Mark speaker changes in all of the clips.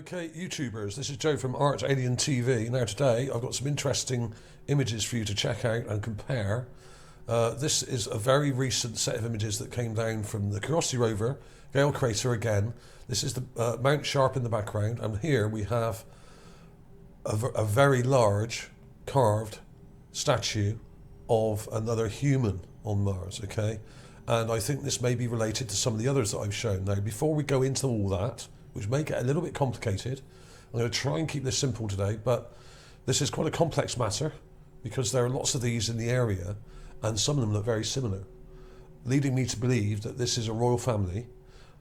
Speaker 1: Okay, YouTubers, this is Joe from ArtAlienTV. Now today I've got some interesting images for you to check out and compare. This is a very recent set of images that came down from the Curiosity rover, Gale crater again. This is the Mount Sharp in the background, and here we have a very large carved statue of another human on Mars, okay? And I think this may be related to some of the others that I've shown. Now, before we go into all that, which may get a little bit complicated, I'm going to try and keep this simple today, but this is quite a complex matter because there are lots of these in the area and some of them look very similar, leading me to believe that this is a royal family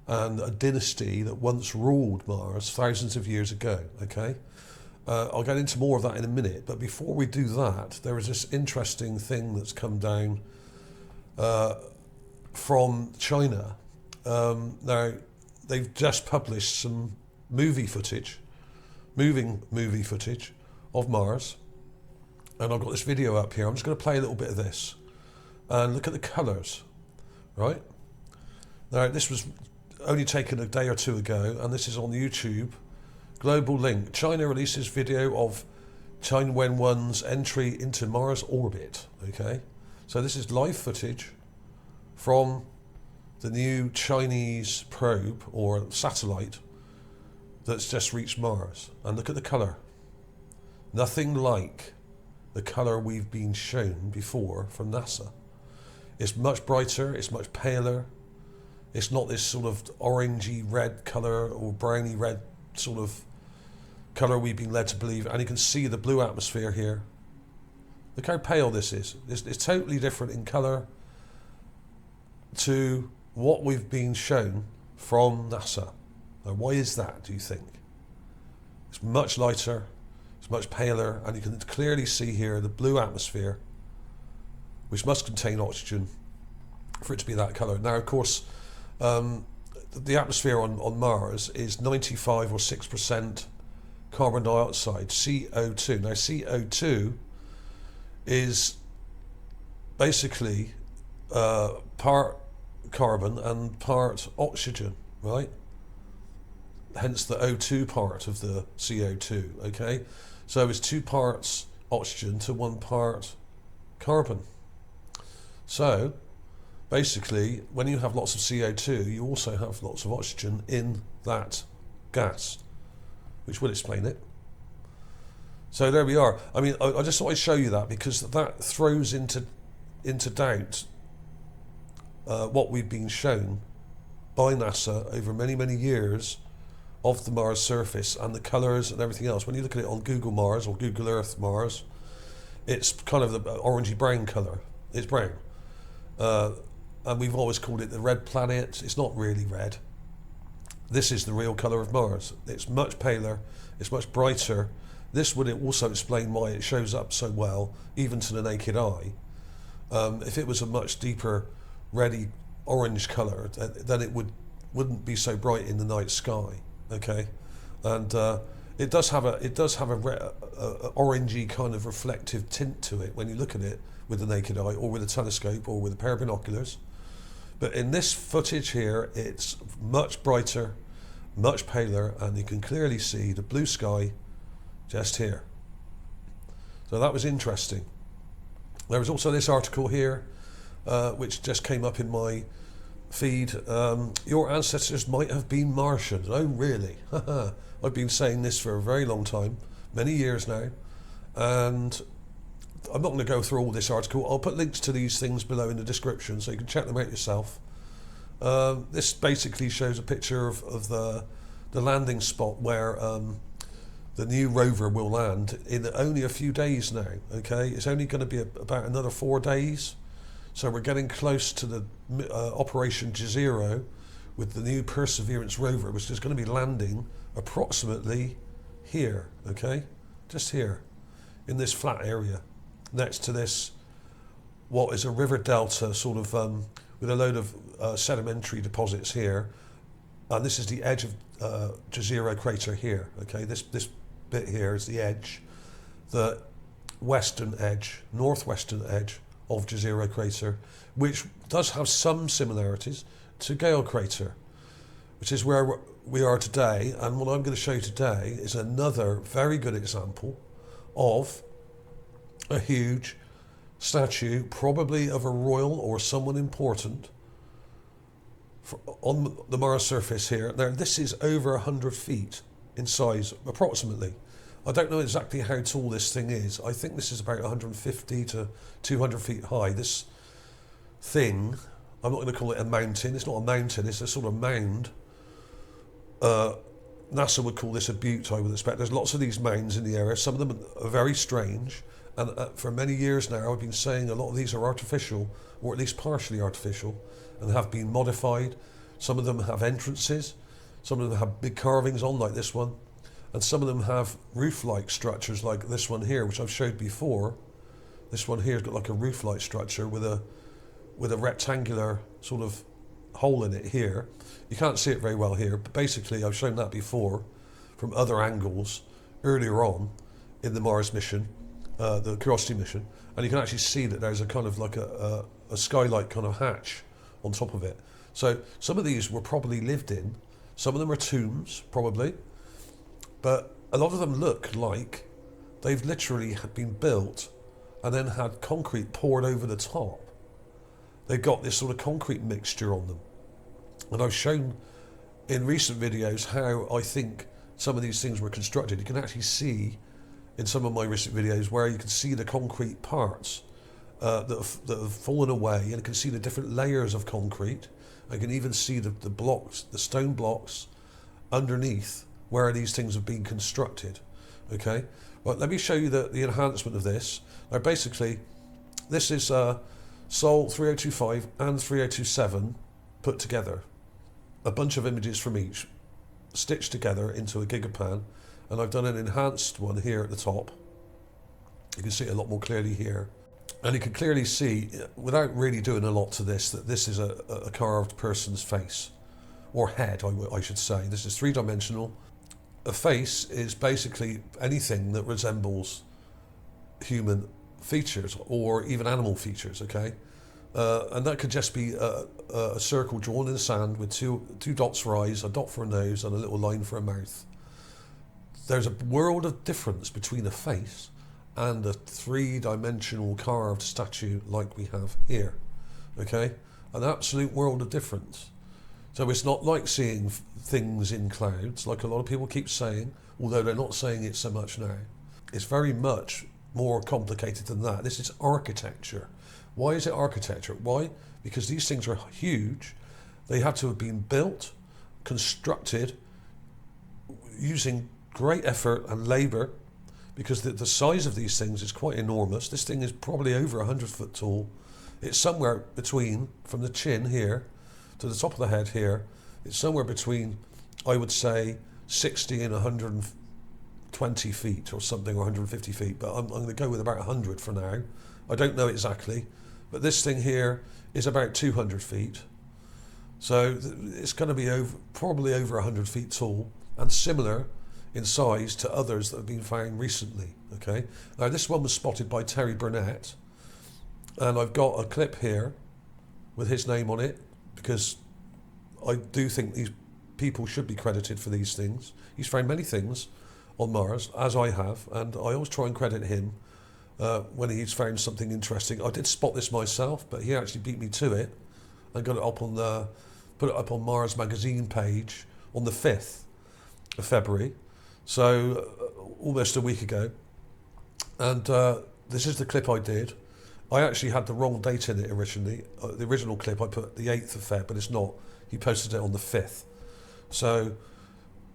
Speaker 1: and a dynasty that once ruled Mars thousands of years ago, okay? I'll get into more of that in a minute, but before we do that, there is this interesting thing that's come down from China. Now, they've just published some moving movie footage of Mars, and I've got this video up here. I'm just going to play a little bit of this and look at the colours, right? Now, this was only taken a day or two ago, and this is on YouTube. Global link. China releases video of Tianwen-1's entry into Mars orbit, okay? So this is live footage from the new Chinese probe or satellite that's just reached Mars. And look at the colour. Nothing like the colour we've been shown before from NASA. It's much brighter, it's much paler. It's not this sort of orangey red colour or browny red sort of colour we've been led to believe. And you can see the blue atmosphere here. Look how pale this is. It's totally different in colour to what we've been shown from NASA. Now, why is that, do you think? It's much lighter, it's much paler, and you can clearly see here the blue atmosphere, which must contain oxygen for it to be that colour. Now, of course, the atmosphere on Mars is 95 or 6% carbon dioxide, CO2. Now, CO2 is basically part carbon and part oxygen, right? Hence the O2 part of the CO2, okay? So it's 2 parts oxygen to 1 part carbon. So basically, when you have lots of CO2, you also have lots of oxygen in that gas, which will explain it. So there we are. I mean, I just thought I'd show you that because that throws into doubt what we've been shown by NASA over many, many years of the Mars surface and the colours and everything else. When you look at it on Google Mars or Google Earth Mars, it's kind of the orangey brown colour. It's brown. And we've always called it the red planet. It's not really red. This is the real colour of Mars. It's much paler, it's much brighter. This would also explain why it shows up so well, even to the naked eye. If it was a much deeper reddy orange colour, then it wouldn't be so bright in the night sky, okay? And it does have a orangey kind of reflective tint to it when you look at it with the naked eye or with a telescope or with a pair of binoculars. But in this footage here, it's much brighter, much paler, and you can clearly see the blue sky just here. So that was interesting. There was also this article here which just came up in my feed. Your ancestors might have been Martians. Oh, really? I've been saying this for a very long time, many years now, and I'm not going to go through all this article. I'll put links to these things below in the description so you can check them out yourself. This basically shows a picture of the landing spot where the new rover will land in only a few days now, okay? It's only going to be about another 4 days. So we're getting close to the Operation G0 with the new Perseverance rover, which is going to be landing approximately here, okay? Just here, in this flat area, next to this, what is a river delta, sort of, with a load of sedimentary deposits here. And this is the edge of G0 crater here, okay? This bit here is the edge, the western edge, northwestern edge of G0 crater, which does have some similarities to Gale crater, which is where we are today, and what I'm going to show you today is another very good example of a huge statue, probably of a royal or someone important, on the Mars surface here. Now, this is over 100 feet in size, approximately. I don't know exactly how tall this thing is. I think this is about 150 to 200 feet high. This thing, I'm not going to call it a mountain. It's not a mountain, it's a sort of mound. NASA would call this a butte, I would expect. There's lots of these mounds in the area. Some of them are very strange. And for many years now, I've been saying a lot of these are artificial, or at least partially artificial, and have been modified. Some of them have entrances. Some of them have big carvings on, like this one. And some of them have roof-like structures, like this one here, which I've showed before. This one here has got like a roof-like structure with a rectangular sort of hole in it here. You can't see it very well here, but basically I've shown that before from other angles earlier on in the Mars mission, the Curiosity mission, and you can actually see that there's a kind of like a skylight kind of hatch on top of it. So some of these were probably lived in, some of them are tombs, probably, but a lot of them look like they've literally been built and then had concrete poured over the top. They've got this sort of concrete mixture on them. And I've shown in recent videos how I think some of these things were constructed. You can actually see in some of my recent videos where you can see the concrete parts that have fallen away, and you can see the different layers of concrete. I can even see the blocks, the stone blocks underneath where these things have been constructed. Okay, right, let me show you the enhancement of this. Now basically, this is Sol 3025 and 3027 put together. A bunch of images from each stitched together into a gigapan, and I've done an enhanced one here at the top. You can see it a lot more clearly here, and you can clearly see, without really doing a lot to this, that this is a carved person's face, or head I should say. This is three-dimensional. A face is basically anything that resembles human features or even animal features, okay? And that could just be a circle drawn in the sand with two dots for eyes, a dot for a nose, and a little line for a mouth. There's a world of difference between a face and a three-dimensional carved statue like we have here, okay? An absolute world of difference. So it's not like seeing things in clouds, like a lot of people keep saying, although they're not saying it so much now. It's very much more complicated than that. This is architecture. Why is it architecture? Why? Because these things are huge. They have to have been built, constructed, using great effort and labour, because the size of these things is quite enormous. This thing is probably over 100 foot tall. It's somewhere between, from the chin here to the top of the head here, it's somewhere between, I would say, 60 and 120 feet or something, or 150 feet, but I'm going to go with about 100 for now. I don't know exactly, but this thing here is about 200 feet. So it's going to be probably over 100 feet tall, and similar in size to others that have been found recently, okay? Now this one was spotted by Terry Burnett, and I've got a clip here with his name on it, because I do think these people should be credited for these things. He's found many things on Mars, as I have, and I always try and credit him when he's found something interesting. I did spot this myself, but he actually beat me to it. I got it up on put it up on Mars magazine page on the 5th of February, so almost a week ago. And this is the clip I did. I actually had the wrong date in it originally. The original clip I put the 8th of Feb, but it's not. He posted it on the 5th. So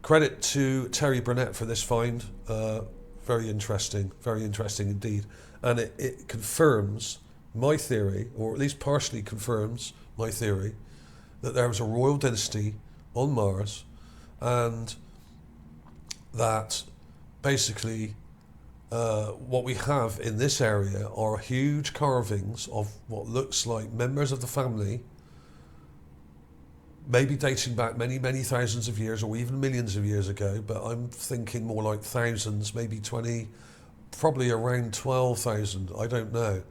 Speaker 1: credit to Terry Burnett for this find. Very interesting indeed. And it confirms my theory, or at least partially confirms my theory, that there was a royal dynasty on Mars, and that basically what we have in this area are huge carvings of what looks like members of the family, maybe dating back many, many thousands of years, or even millions of years ago, but I'm thinking more like thousands, maybe 20, probably around 12,000, I don't know.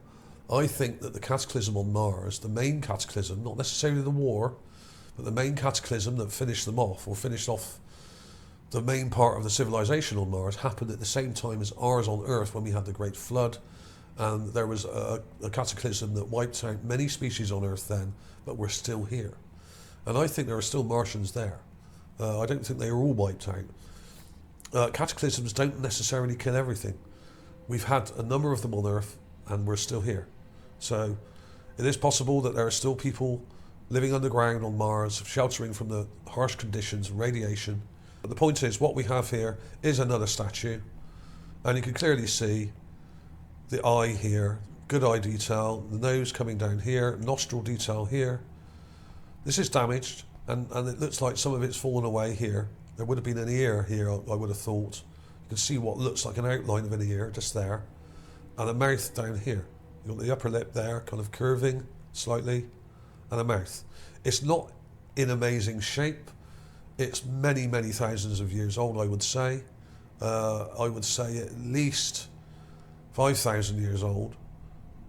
Speaker 1: I think that the cataclysm on Mars, the main cataclysm, not necessarily the war, But the main cataclysm that finished them off, or finished off the main part of the civilization on Mars, happened at the same time as ours on Earth when we had the Great Flood. And there was a cataclysm that wiped out many species on Earth then, but we're still here. And I think there are still Martians there. I don't think they are all wiped out. Cataclysms don't necessarily kill everything. We've had a number of them on Earth, and we're still here. So it is possible that there are still people living underground on Mars, sheltering from the harsh conditions and radiation. But the point is, what we have here is another statue, and you can clearly see the eye here, good eye detail, the nose coming down here, nostril detail here. This is damaged, and it looks like some of it's fallen away here. There would have been an ear here, I would have thought. You can see what looks like an outline of an ear just there, and a mouth down here. You've got the upper lip there, kind of curving slightly, and a mouth. It's not in amazing shape. It's many, many thousands of years old, I would say. I would say at least 5,000 years old,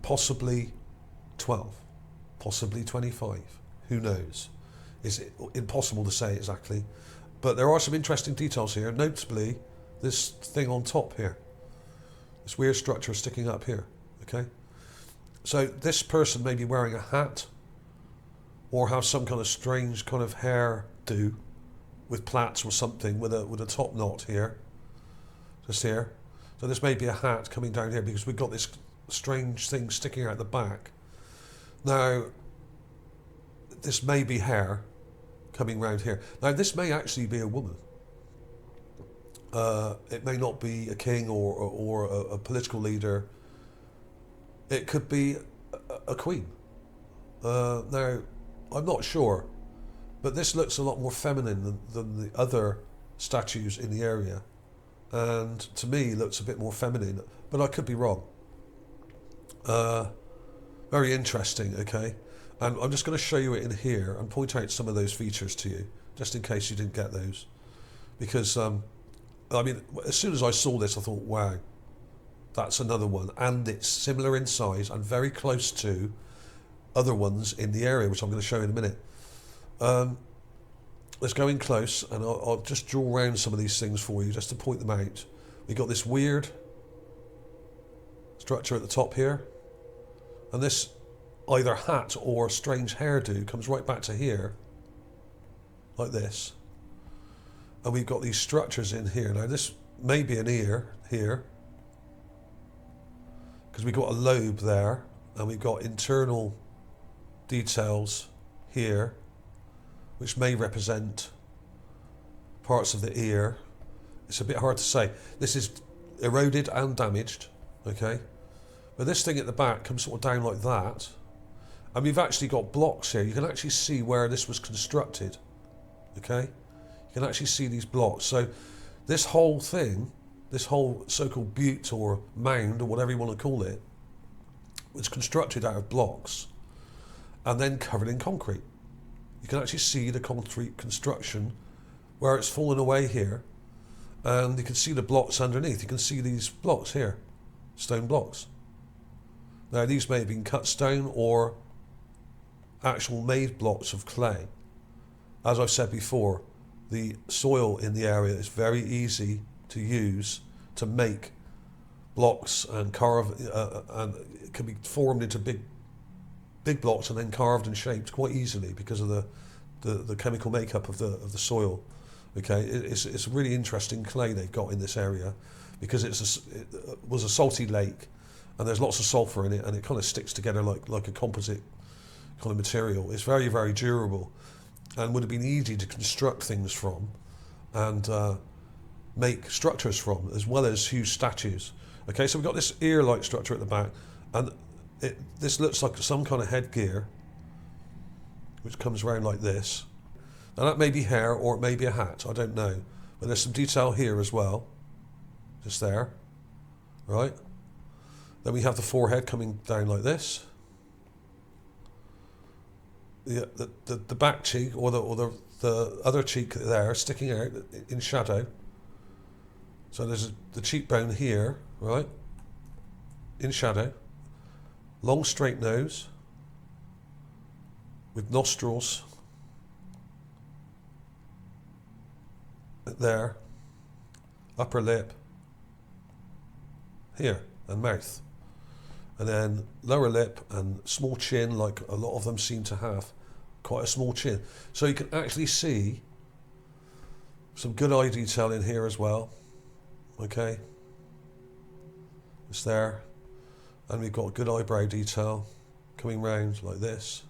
Speaker 1: possibly 12, possibly 25. Who knows? It's impossible to say exactly. But there are some interesting details here, notably this thing on top here. This weird structure sticking up here, okay? So this person may be wearing a hat or have some kind of strange kind of hairdo with plaits or something with a top knot here, just here. So this may be a hat coming down here because we've got this strange thing sticking out the back. Now, this may be hair coming round here. Now, this may actually be a woman. It may not be a king or a political leader. It could be a queen. Now, I'm not sure, but this looks a lot more feminine than the other statues in the area, and to me looks a bit more feminine, but I could be wrong. Very interesting, okay? And I'm just going to show you it in here and point out some of those features to you, just in case you didn't get those. Because, I mean, as soon as I saw this, I thought, wow, that's another one. And it's similar in size and very close to other ones in the area, which I'm going to show you in a minute. Let's go in close, and I'll just draw around some of these things for you, just to point them out. We've got this weird structure at the top here, and this either hat or strange hairdo comes right back to here, like this. And we've got these structures in here. Now this may be an ear here, because we've got a lobe there, and we've got internal details here, which may represent parts of the ear. It's a bit hard to say. This is eroded and damaged, okay? But this thing at the back comes sort of down like that. And we've actually got blocks here. You can actually see where this was constructed, okay? You can actually see these blocks. So this whole thing, this whole so-called butte or mound or whatever you want to call it, was constructed out of blocks and then covered in concrete. You can actually see the concrete construction where it's fallen away here, and you can see the blocks underneath. You can see these blocks here, stone blocks. Now these may have been cut stone or actual made blocks of clay. As I've said before, the soil in the area is very easy to use to make blocks and carve, and it can be formed into big blocks and then carved and shaped quite easily because of the chemical makeup of the soil. Okay, it's a really interesting clay they've got in this area because it was a salty lake, and there's lots of sulfur in it, and it kind of sticks together like a composite kind of material. It's very, very durable and would have been easy to construct things from and make structures from, as well as huge statues. Okay, so we've got this ear-like structure at the back, and this looks like some kind of headgear which comes around like this. Now that may be hair or it may be a hat, I don't know. But there's some detail here as well, just there, right? Then we have the forehead coming down like this. The back cheek or the other cheek there sticking out in shadow. So there's the cheekbone here, right, in shadow. Long straight nose with nostrils there, upper lip, here, and mouth. And then lower lip and small chin, like a lot of them seem to have, quite a small chin. So you can actually see some good eye detail in here as well. Okay, it's there. And we've got good eyebrow detail coming round like this,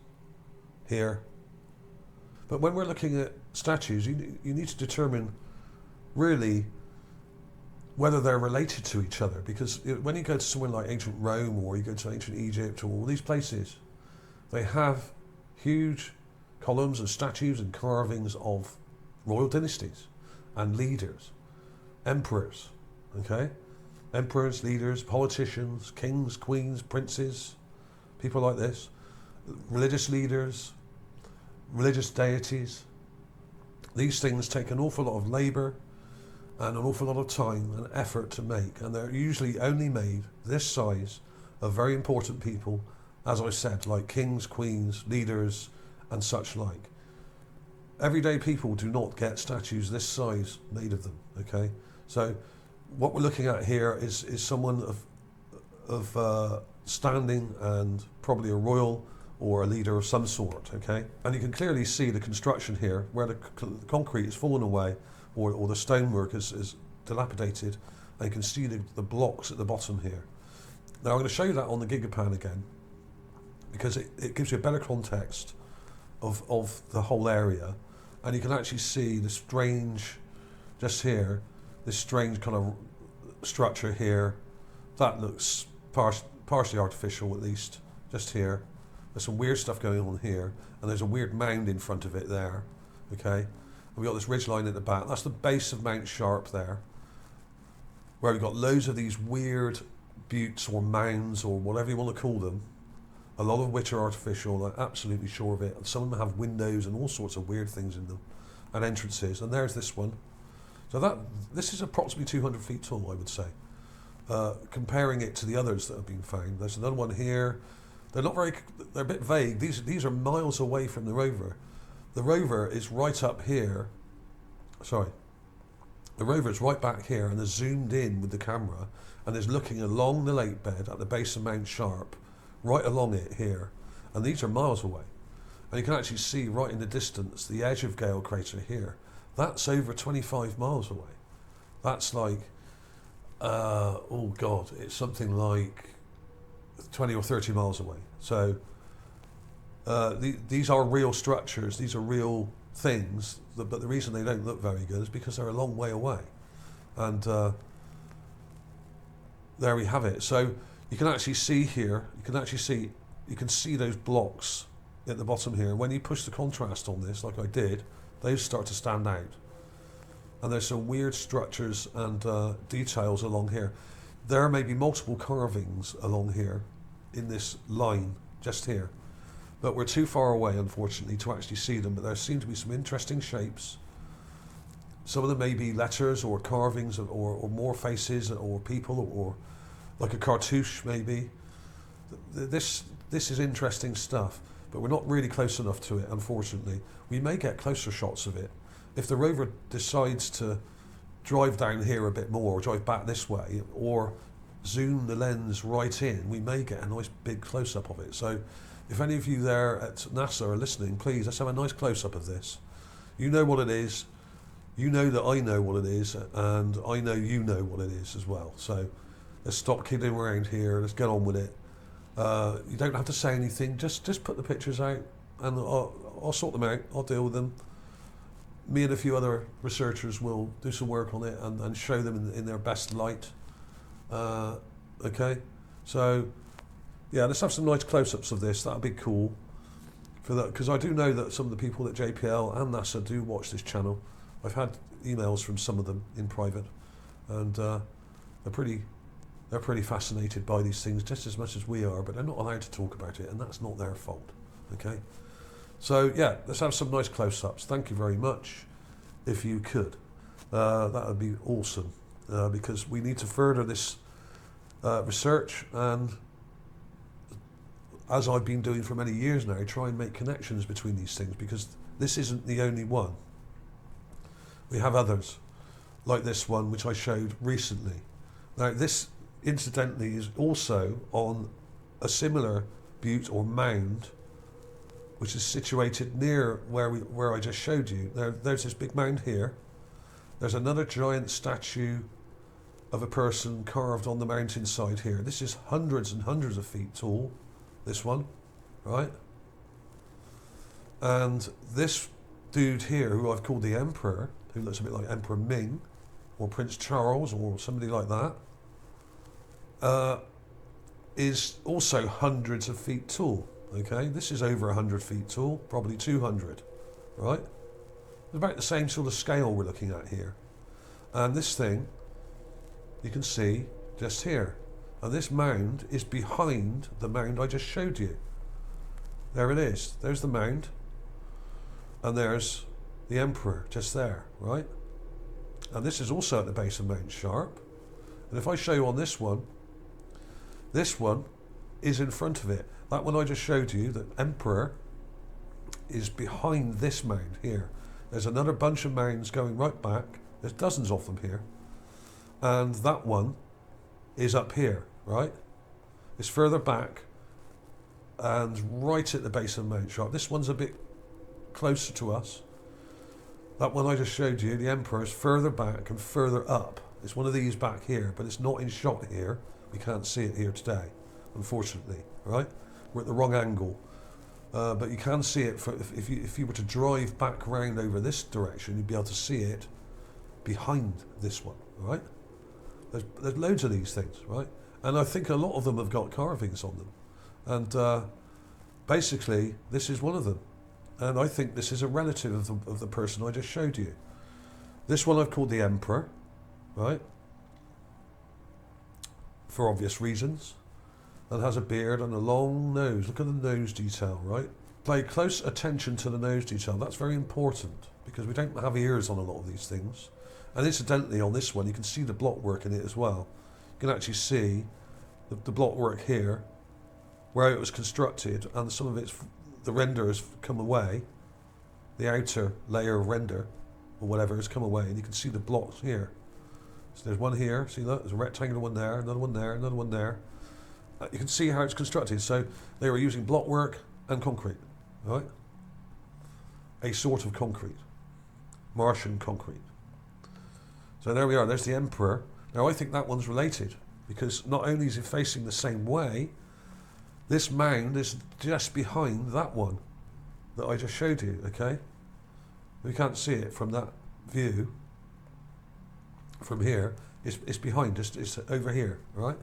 Speaker 1: here. But when we're looking at statues, you need to determine really whether they're related to each other, because when you go to somewhere like ancient Rome or you go to ancient Egypt or all these places, they have huge columns and statues and carvings of royal dynasties and leaders, emperors, okay? Emperors, leaders, politicians, kings, queens, princes, people like this, religious leaders, religious deities. These things take an awful lot of labour and an awful lot of time and effort to make, and they're usually only made this size of very important people, as I said, like kings, queens, leaders and such like. Everyday people do not get statues this size made of them, okay? So what we're looking at here is someone of standing and probably a royal or a leader of some sort, okay? And you can clearly see the construction here where the concrete is fallen away, or the stonework is dilapidated, and you can see the blocks at the bottom here. Now I'm going to show you that on the Gigapan again, because it gives you a better context of the whole area, and you can actually see the strange, just here, this strange kind of structure here. That looks partially artificial, at least, just here. There's some weird stuff going on here, and there's a weird mound in front of it there, okay? We've got this ridgeline at the back. That's the base of Mount Sharp there, where we've got loads of these weird buttes or mounds or whatever you want to call them, a lot of which are artificial. I'm absolutely sure of it. And some of them have windows and all sorts of weird things in them, and entrances. And there's this one. So this is approximately 200 feet tall, I would say. Comparing it to the others that have been found, there's another one here. They're a bit vague. These are miles away from the rover. The rover is right up here. Sorry. The rover is right back here and is zoomed in with the camera and is looking along the lake bed at the base of Mount Sharp, right along it here. And these are miles away. And you can actually see right in the distance the edge of Gale Crater here. That's over 25 miles away. That's like, oh God, it's something like 20 or 30 miles away. So these are real structures, these are real things, but the reason they don't look very good is because they're a long way away. And there we have it. So you can actually see here, you can see those blocks at the bottom here. When you push the contrast on this, like I did, they start to stand out. And there's some weird structures and details along here. There may be multiple carvings along here in this line, just here. But we're too far away, unfortunately, to actually see them. But there seem to be some interesting shapes. Some of them may be letters or carvings or more faces or people or like a cartouche maybe. This is interesting stuff, but we're not really close enough to it, unfortunately. We may get closer shots of it. If the rover decides to drive down here a bit more, or drive back this way, or zoom the lens right in, we may get a nice big close-up of it. So if any of you there at NASA are listening, please, let's have a nice close-up of this. You know what it is, you know that I know what it is, and I know you know what it is as well. So let's stop kidding around here, let's get on with it. You don't have to say anything, just put the pictures out, and I'll sort them out, I'll deal with them. Me and a few other researchers will do some work on it and show them in their best light. Okay, so yeah, let's have some nice close-ups of this. That'd be cool for that, because I do know that some of the people at JPL and NASA do watch this channel. I've had emails from some of them in private, and they're pretty fascinated by these things just as much as we are, but they're not allowed to talk about it, and that's not their fault. Okay. So yeah, let's have some nice close-ups. Thank you very much, if you could. That would be awesome, because we need to further this research, and as I've been doing for many years now, try and make connections between these things, because this isn't the only one. We have others. like this one, which I showed recently. Now this, incidentally, is also on a similar butte or mound, which is situated near where I just showed you. There's this big mound here. There's another giant statue of a person carved on the mountainside here. This is hundreds and hundreds of feet tall, this one, right? And this dude here, who I've called the Emperor, who looks a bit like Emperor Ming, or Prince Charles, or somebody like that, is also hundreds of feet tall. Okay, this is over 100 feet tall, probably 200, right? It's about the same sort of scale we're looking at here. And this thing, you can see just here. And this mound is behind the mound I just showed you. There it is. There's the mound. And there's the Emperor just there, right? And this is also at the base of Mount Sharp. And if I show you on this one is in front of it. That one I just showed you, the Emperor, is behind this mound here. There's another bunch of mounds going right back. There's dozens of them here. And that one is up here, right? It's further back and right at the base of Mount Sharp. This one's a bit closer to us. That one I just showed you, the Emperor, is further back and further up. It's one of these back here, but it's not in shot here. We can't see it here today, unfortunately, right? We're at the wrong angle. But you can see it if you were to drive back round over this direction, you'd be able to see it behind this one, right? There's loads of these things, right? And I think a lot of them have got carvings on them. And basically, this is one of them. And I think this is a relative of the person I just showed you. This one I've called the Emperor, right? For obvious reasons. And has a beard and a long nose. Look at the nose detail, right? Pay close attention to the nose detail. That's very important because we don't have ears on a lot of these things. And incidentally, on this one, you can see the block work in it as well. You can actually see the block work here, where it was constructed, and some of the render has come away. The outer layer of render, or whatever, has come away, and you can see the blocks here. So there's one here, see that? There's a rectangular one there, another one there, another one there. You can see how it's constructed. So they were using block work and concrete, right? A sort of concrete, Martian concrete. So there we are, there's the Emperor. Now I think that one's related because not only is it facing the same way, this mound is just behind that one that I just showed you, okay? We can't see it from that view. From here, it's behind, it's over here, right?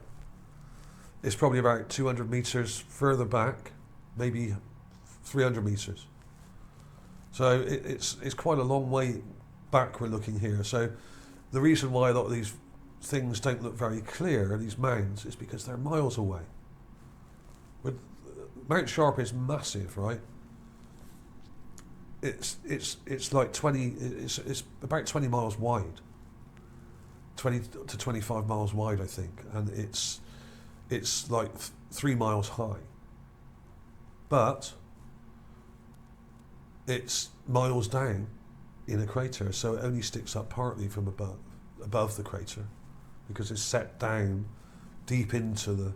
Speaker 1: It's probably about 200 meters further back, maybe 300 meters. So it's quite a long way back we're looking here. So the reason why a lot of these things don't look very clear, these mounds, is because they're miles away. But Mount Sharp is massive, right? It's like 20. It's about 20 miles wide. 20 to 25 miles wide, I think, and it's like 3 miles high. But it's miles down in a crater, so it only sticks up partly from above the crater, because it's set down deep into the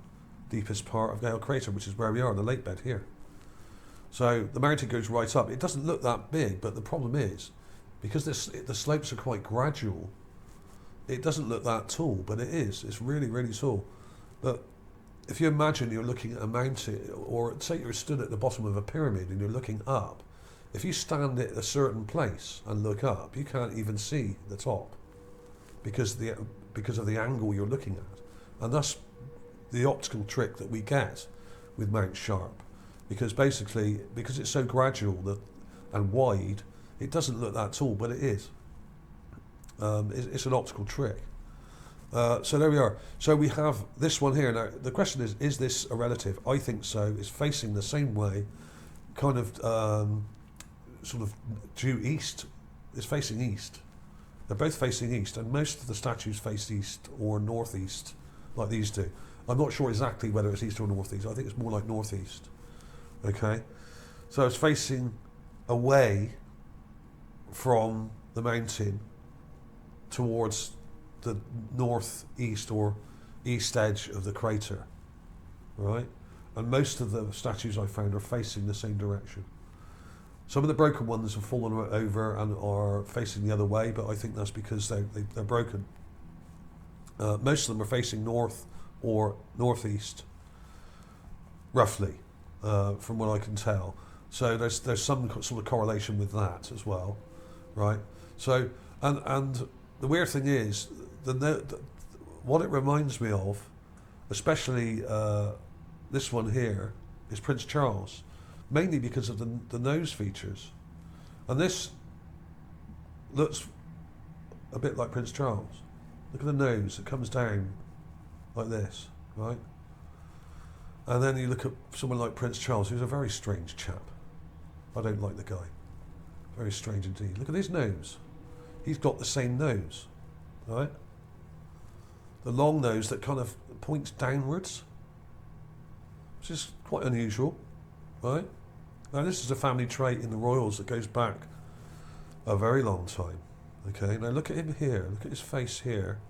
Speaker 1: deepest part of Gale Crater, which is where we are, the lake bed here. So the mountain goes right up. It doesn't look that big, but the problem is, because the slopes are quite gradual, it doesn't look that tall, but it is. It's really, really tall. But if you imagine you're looking at a mountain, or say you're stood at the bottom of a pyramid and you're looking up, if you stand at a certain place and look up, you can't even see the top because of the angle you're looking at. And that's the optical trick that we get with Mount Sharp, because basically, because it's so gradual and wide, it doesn't look that tall, but it is. It's an optical trick. So there we are. So we have this one here. Now the question is this a relative? I think so. It's facing the same way, kind of sort of due east. It's facing east. They're both facing east, and most of the statues face east or northeast, like these do. I'm not sure exactly whether it's east or northeast. I think it's more like northeast. Okay, so it's facing away from the mountain towards the northeast or east edge of the crater, right? And most of the statues I found are facing the same direction. Some of the broken ones have fallen over and are facing the other way, but I think that's because they're broken. Most of them are facing north or northeast, roughly, from what I can tell. So there's some sort of correlation with that as well, right? So and the weird thing is what it reminds me of, especially this one here, is Prince Charles, mainly because of the nose features, and this looks a bit like Prince Charles. Look at the nose; it comes down like this, right? And then you look at someone like Prince Charles, who's a very strange chap. I don't like the guy. Very strange indeed. Look at his nose. He's got the same nose, right? The long nose that kind of points downwards, which is quite unusual, right? Now this is a family trait in the royals that goes back a very long time. Okay, now look at him here. Look at his face here.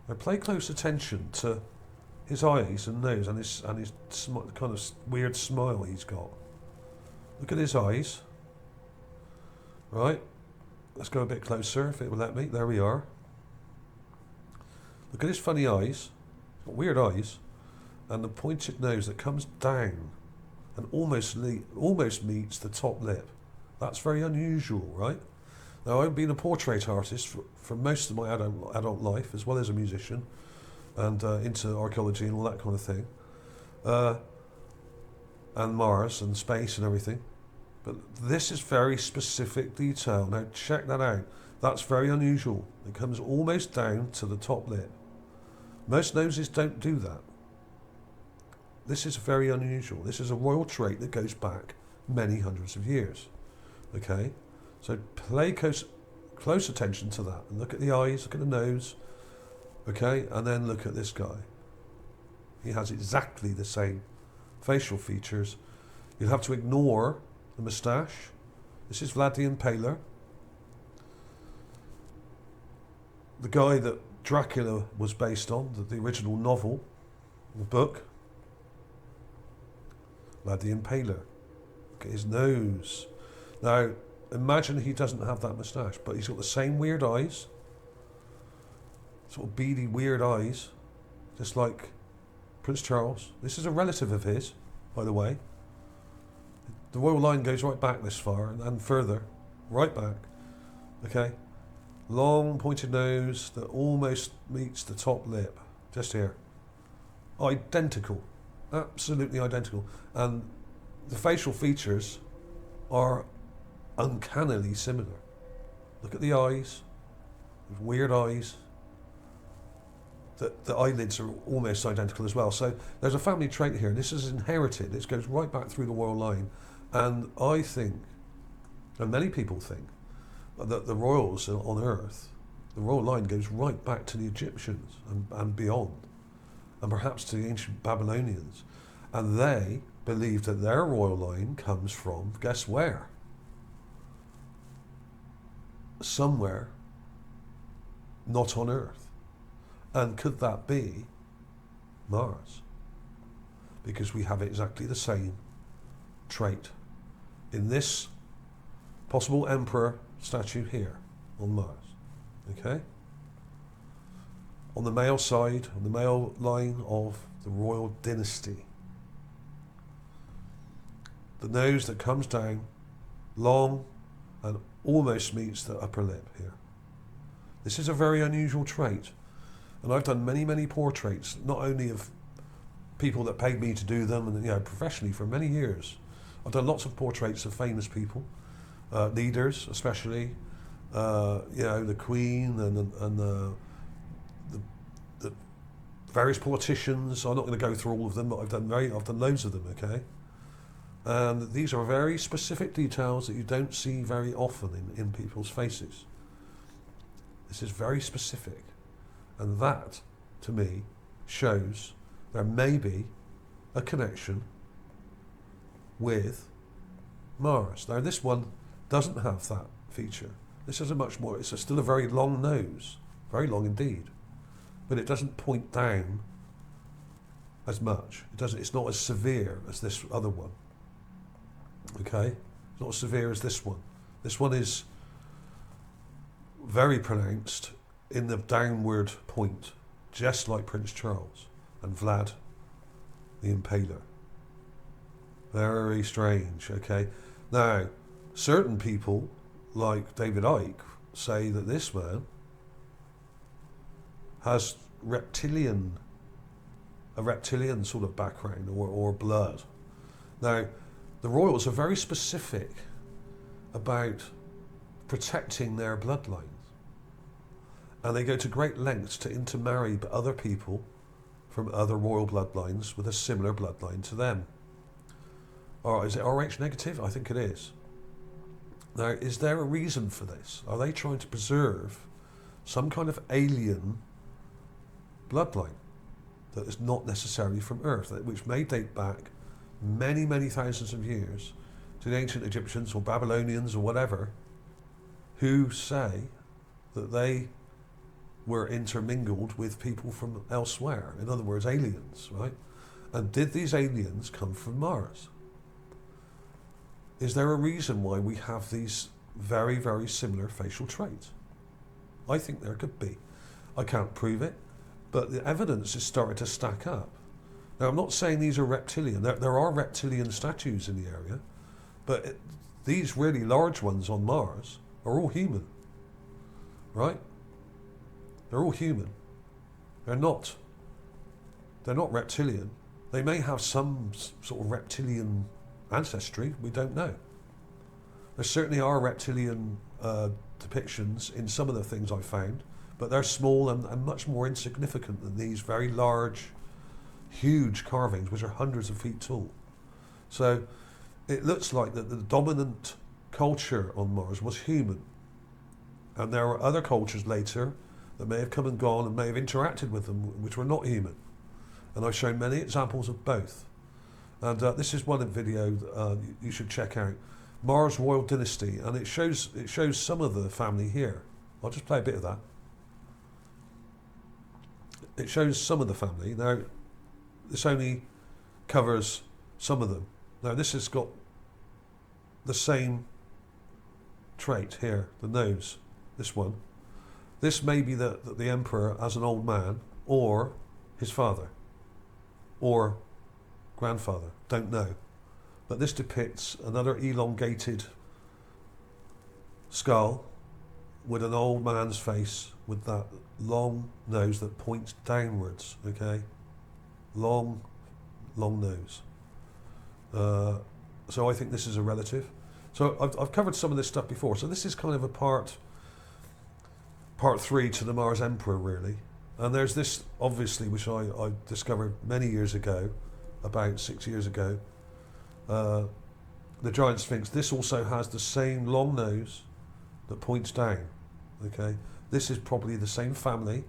Speaker 1: Now pay close attention to his eyes and nose and his kind of weird smile he's got. Look at his eyes. Right, let's go a bit closer if it will let me. There we are. Look at his funny eyes. He's got weird eyes, and the pointed nose that comes down and almost meets the top lip. That's very unusual, right? Now, I've been a portrait artist for most of my adult life, as well as a musician, and into archaeology and all that kind of thing, and Mars and space and everything. But this is very specific detail. Now, check that out. That's very unusual. It comes almost down to the top lip. Most noses don't do that. This is very unusual. This is a royal trait that goes back many hundreds of years. Okay? So pay close attention to that. And look at the eyes, look at the nose. Okay? And then look at this guy. He has exactly the same facial features. You'll have to ignore the moustache. This is Vlad the Impaler. The guy that Dracula was based on, the original novel, the book. Vlad the Impaler. Look at his nose. Now, imagine he doesn't have that moustache, but he's got the same weird eyes, sort of beady, weird eyes, just like Prince Charles. This is a relative of his, by the way. The royal line goes right back this far and further, right back. Okay, long pointed nose that almost meets the top lip, just here. Identical, absolutely identical, and the facial features are uncannily similar. Look at the eyes, weird eyes. The eyelids are almost identical as well. So there's a family trait here. This is inherited. This goes right back through the royal line. And I think, and many people think, that the royals on Earth, the royal line goes right back to the Egyptians and beyond, and perhaps to the ancient Babylonians. And they believe that their royal line comes from, guess where? Somewhere not on Earth. And could that be Mars? Because we have exactly the same trait in this possible emperor statue here on Mars. Okay? On the male side, on the male line of the royal dynasty. The nose that comes down, long, and almost meets the upper lip here. This is a very unusual trait. And I've done many, many portraits, not only of people that paid me to do them, and professionally for many years. I've done lots of portraits of famous people, leaders especially, the Queen and the various politicians. I'm not going to go through all of them, but I've done loads of them. Okay, and these are very specific details that you don't see very often in people's faces. This is very specific. And that, to me, shows there may be a connection with Mars. Now, this one doesn't have that feature. This is a much more, still a very long nose, very long indeed, but it doesn't point down as much. It's not as severe as this other one. Okay, it's not as severe as this one. This one is very pronounced in the downward point, just like Prince Charles and Vlad the Impaler. Very strange. Okay, now certain people like David Icke say that this man has a reptilian sort of background or blood. Now, the royals are very specific about protecting their bloodlines, and they go to great lengths to intermarry other people from other royal bloodlines with a similar bloodline to them. Or is it RH negative? I think it is. Now, is there a reason for this? Are they trying to preserve some kind of alien bloodline that is not necessarily from Earth, which may date back many, many thousands of years to the ancient Egyptians or Babylonians or whatever, who say that they were intermingled with people from elsewhere, in other words, aliens, right? And did these aliens come from Mars? Is there a reason why we have these very, very similar facial traits? I think there could be. I can't prove it, but the evidence is starting to stack up. Now, I'm not saying these are reptilian. There are reptilian statues in the area, but these really large ones on Mars are all human, right? They're all human. They're not reptilian. They may have some sort of reptilian ancestry, we don't know. There certainly are reptilian depictions in some of the things I found, but they're small and much more insignificant than these very large, huge carvings, which are hundreds of feet tall. So it looks like that the dominant culture on Mars was human, and there were other cultures later that may have come and gone and may have interacted with them, which were not human. And I've shown many examples of both. And this is one video you should check out, Mars Royal Dynasty, and it shows some of the family here. I'll just play a bit of that. It shows some of the family. Now, this only covers some of them. Now, this has got the same trait here, the nose, this one. This may be the emperor as an old man, or his father, or grandfather, don't know. But this depicts another elongated skull with an old man's face with that long nose that points downwards, okay? Long nose. So I think this is a relative. So I've covered some of this stuff before. So this is kind of a part 3 to the Mars Emperor, really. And there's this, obviously, which I discovered many years ago, about 6 years ago, the Giant Sphinx. This also has the same long nose that points down, okay? This is probably the same family.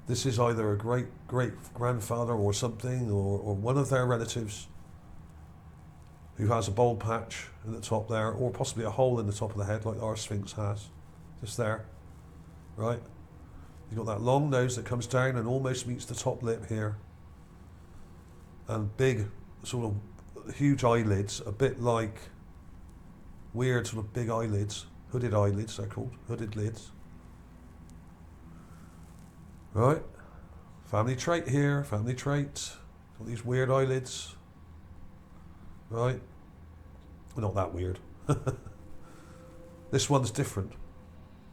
Speaker 1: This is either a great-grandfather or something, or one of their relatives who has a bald patch in the top there, or possibly a hole in the top of the head like our Sphinx has, just there, right? You've got that long nose that comes down and almost meets the top lip here, and big, sort of huge eyelids, a bit like weird sort of big eyelids, hooded eyelids they're called, hooded lids. Right, family trait here, family trait, got these weird eyelids, right, well, not that weird. This one's different.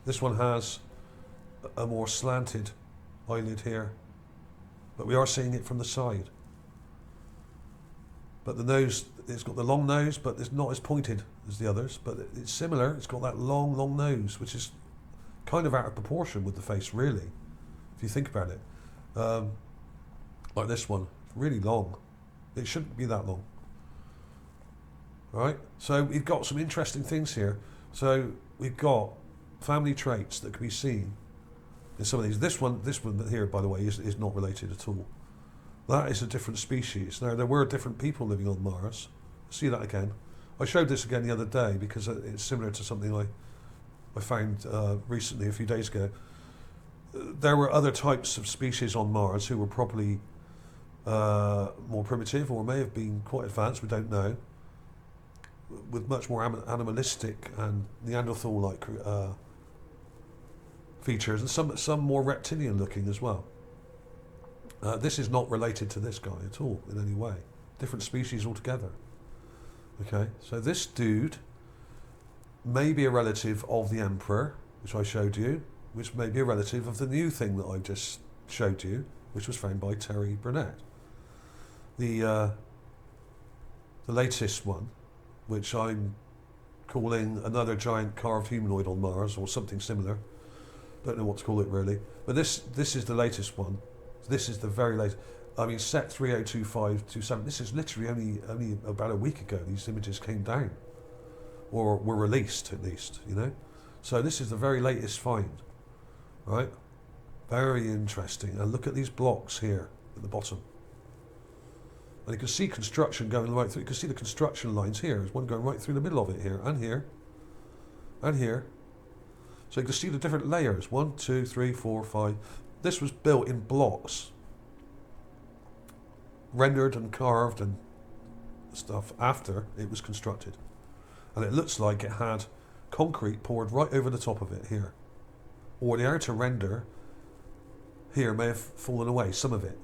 Speaker 1: This one has a more slanted eyelid here, but we are seeing it from the side. But the nose, it's got the long nose, but it's not as pointed as the others, but it's similar. It's got that long nose, which is kind of out of proportion with the face, really, if you think about it. Like this one, really long. It shouldn't be that long. Right? So we've got some interesting things here. So we've got family traits that can be seen in some of these. This one here, by the way, is not related at all. That is a different species. Now, there were different people living on Mars. See that again. I showed this again the other day because it's similar to something I found recently, a few days ago, there were other types of species on Mars who were probably more primitive, or may have been quite advanced, we don't know, with much more animalistic and Neanderthal-like features, and some more reptilian looking as well. This is not related to this guy at all in any way. Different species altogether. Okay, so this dude may be a relative of the Emperor, which I showed you, which may be a relative of the new thing that I just showed you, which was found by Terry Burnett. The latest one, which I'm calling another giant carved humanoid on Mars, or something similar. Don't know what to call it really. But this is the latest one. This is the very latest. I mean, set 302527. This is literally only about a week ago. These images came down, or were released at least. You know, so this is the very latest find, right? Very interesting. And look at these blocks here at the bottom. And you can see construction going right through. You can see the construction lines here. There's one going right through the middle of it here, and here, and here. So you can see the different layers. 1, 2, 3, 4, 5. This was built in blocks, rendered and carved and stuff after it was constructed. And it looks like it had concrete poured right over the top of it here. Or the outer render here may have fallen away, some of it.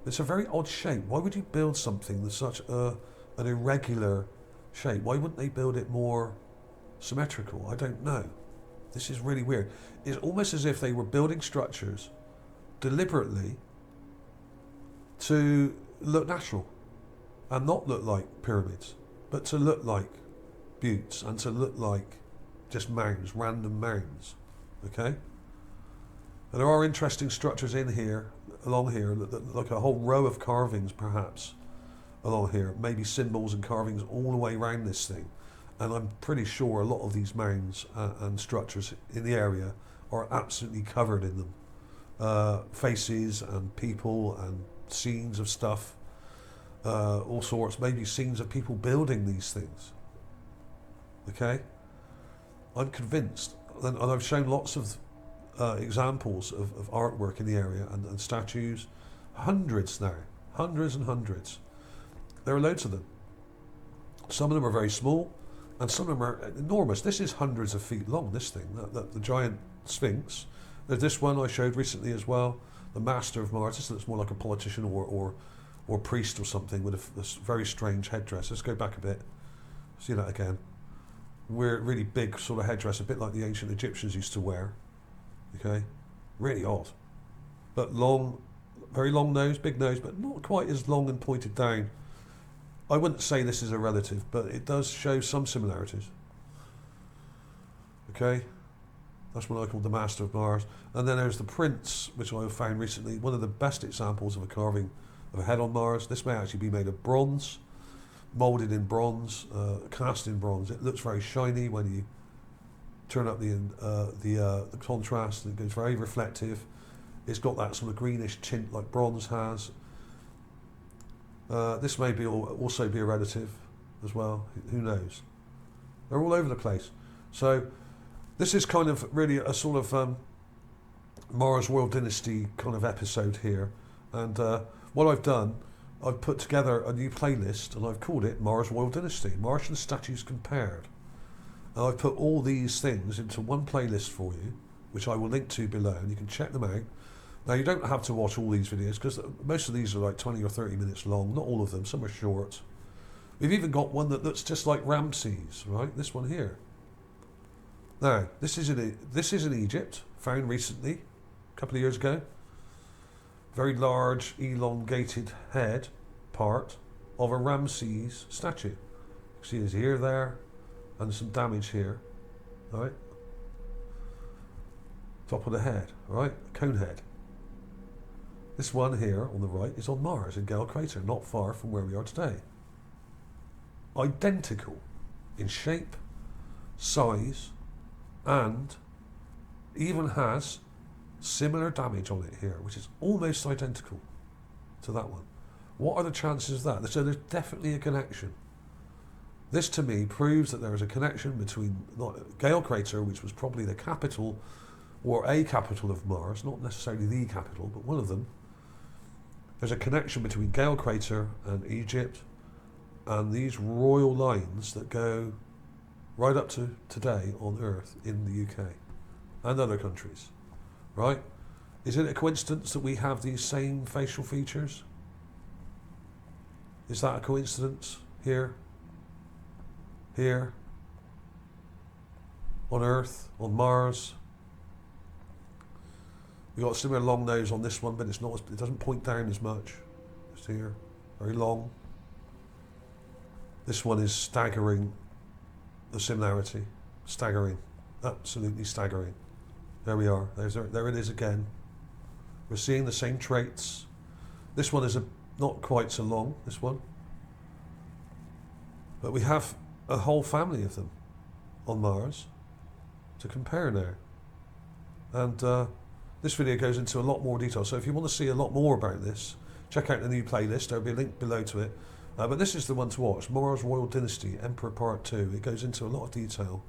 Speaker 1: It's a very odd shape. Why would you build something with such an irregular shape? Why wouldn't they build it more symmetrical? I don't know. This is really weird. It's almost as if they were building structures deliberately to look natural and not look like pyramids, but to look like buttes and to look like just mounds, random mounds. Okay? And there are interesting structures in here, along here, like a whole row of carvings perhaps along here, maybe symbols and carvings all the way around this thing. And I'm pretty sure a lot of these mounds and structures in the area are absolutely covered in them. Faces and people and scenes of stuff, all sorts, maybe scenes of people building these things. Okay? I'm convinced, and I've shown lots of examples of artwork in the area and statues, hundreds now, hundreds and hundreds. There are loads of them. Some of them are very small, and some of them are enormous. This is hundreds of feet long, this thing, the Giant Sphinx. There's this one I showed recently as well, the Master of Mars. This looks more like a politician or priest or something with a very strange headdress. Let's go back a bit. See that again. Really big sort of headdress, a bit like the ancient Egyptians used to wear. Okay, really odd, but long, very long nose, big nose, but not quite as long and pointed down. I wouldn't say this is a relative, but it does show some similarities. Okay, that's what I call the Master of Mars. And then there's the Prince, which I found recently, one of the best examples of a carving of a head on Mars. This may actually be made of bronze, moulded in bronze, cast in bronze. It looks very shiny when you turn up the contrast, and it goes very reflective. It's got that sort of greenish tint like bronze has. This may be also be a relative as well. Who knows? They're all over the place. So this is kind of really a sort of Mars World Dynasty kind of episode here. And what I've done, I've put together a new playlist, and I've called it Mars World Dynasty, Martian Statues Compared. And I've put all these things into one playlist for you, which I will link to below, and you can check them out. Now, you don't have to watch all these videos, because most of these are like 20 or 30 minutes long, not all of them, some are short. We've even got one that looks just like Ramses, right? This one here. Now, this is in Egypt, found recently, a couple of years ago. Very large, elongated head part of a Ramses statue. You can see his ear there, and some damage here, right? Top of the head, right? Cone head. This one here on the right is on Mars in Gale Crater, not far from where we are today. Identical in shape, size, and even has similar damage on it here, which is almost identical to that one. What are the chances of that? So there's definitely a connection. This to me proves that there is a connection between Gale Crater, which was probably the capital or a capital of Mars, not necessarily the capital, but one of them. There's a connection between Gale Crater and Egypt and these royal lines that go right up to today on Earth in the UK and other countries, right? Is it a coincidence that we have these same facial features? Is that a coincidence? Here, on Earth, on Mars. We've got a similar long nose on this one, but it's not. It doesn't point down as much. Just here, very long. This one is staggering. The similarity, staggering, absolutely staggering. There we are. There it is again. We're seeing the same traits. This one is not quite so long. This one, but we have a whole family of them on Mars to compare now. And this video goes into a lot more detail. So if you want to see a lot more about this, check out the new playlist. There'll be a link below to it. But this is the one to watch, Mars Royal Dynasty, Emperor Part 2. It goes into a lot of detail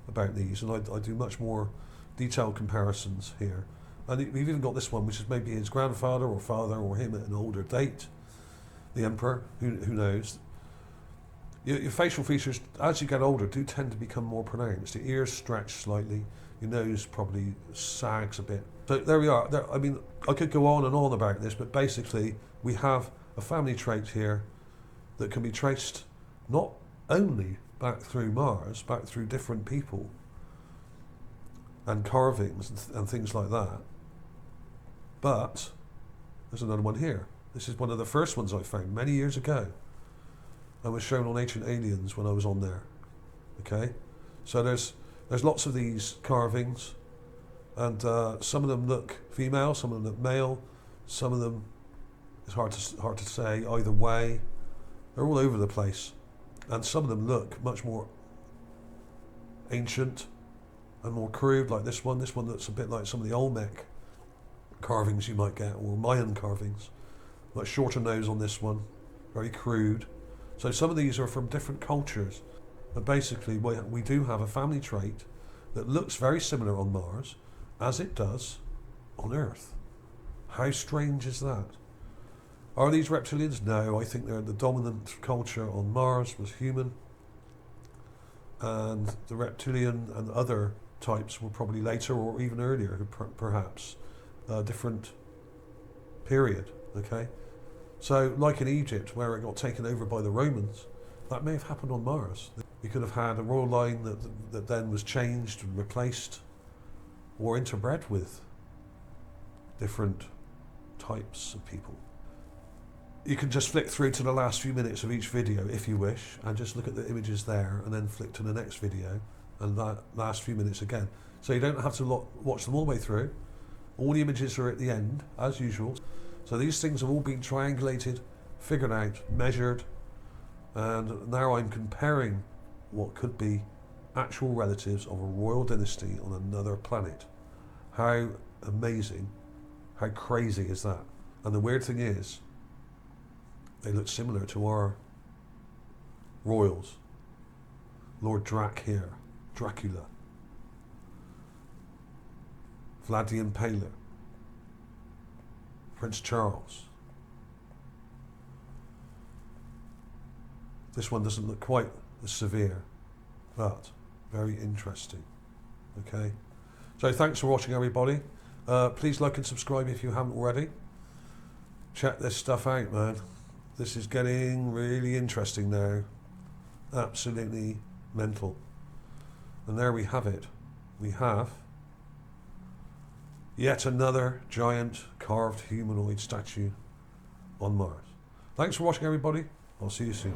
Speaker 1: about these, and I do much more detailed comparisons here. And we've even got this one, which is maybe his grandfather or father or him at an older date. The Emperor, who knows. Your facial features, as you get older, do tend to become more pronounced. Your ears stretch slightly, your nose probably sags a bit. So there we are. I mean, I could go on and on about this, but basically we have a family trait here that can be traced not only back through Mars, back through different people and carvings and things like that, but there's another one here. This is one of the first ones I found many years ago and was shown on Ancient Aliens when I was on there. Okay, so there's lots of these carvings, and some of them look female, some of them look male, some of them it's hard to say either way. They're all over the place, and some of them look much more ancient and more crude, like this one. This one looks a bit like some of the Olmec carvings you might get, or Mayan carvings. Much shorter nose on this one, very crude. So some of these are from different cultures, but basically we do have a family trait that looks very similar on Mars as it does on Earth. How strange is that? Are these reptilians? No, I think they're the dominant culture on Mars was human, and the reptilian and other types were probably later or even earlier, perhaps a different period. Okay, so like in Egypt, where it got taken over by the Romans, that may have happened on Mars. You could have had a royal line that then was changed and replaced or interbred with different types of people. You can just flick through to the last few minutes of each video if you wish, and just look at the images there, and then flick to the next video and that last few minutes again. So you don't have to watch them all the way through. All the images are at the end, as usual. So these things have all been triangulated, figured out, measured, and now I'm comparing what could be actual relatives of a royal dynasty on another planet. How amazing, how crazy is that? And the weird thing is, they look similar to our royals. Lord Dracula, Vlad the Impaler, Prince Charles. This one doesn't look quite as severe, but very interesting. Okay, so thanks for watching, everybody. Please like and subscribe if you haven't already. Check this stuff out, man. This is getting really interesting now. Absolutely mental. And there we have it. We have yet another giant carved humanoid statue on Mars. Thanks for watching, everybody. I'll see you soon.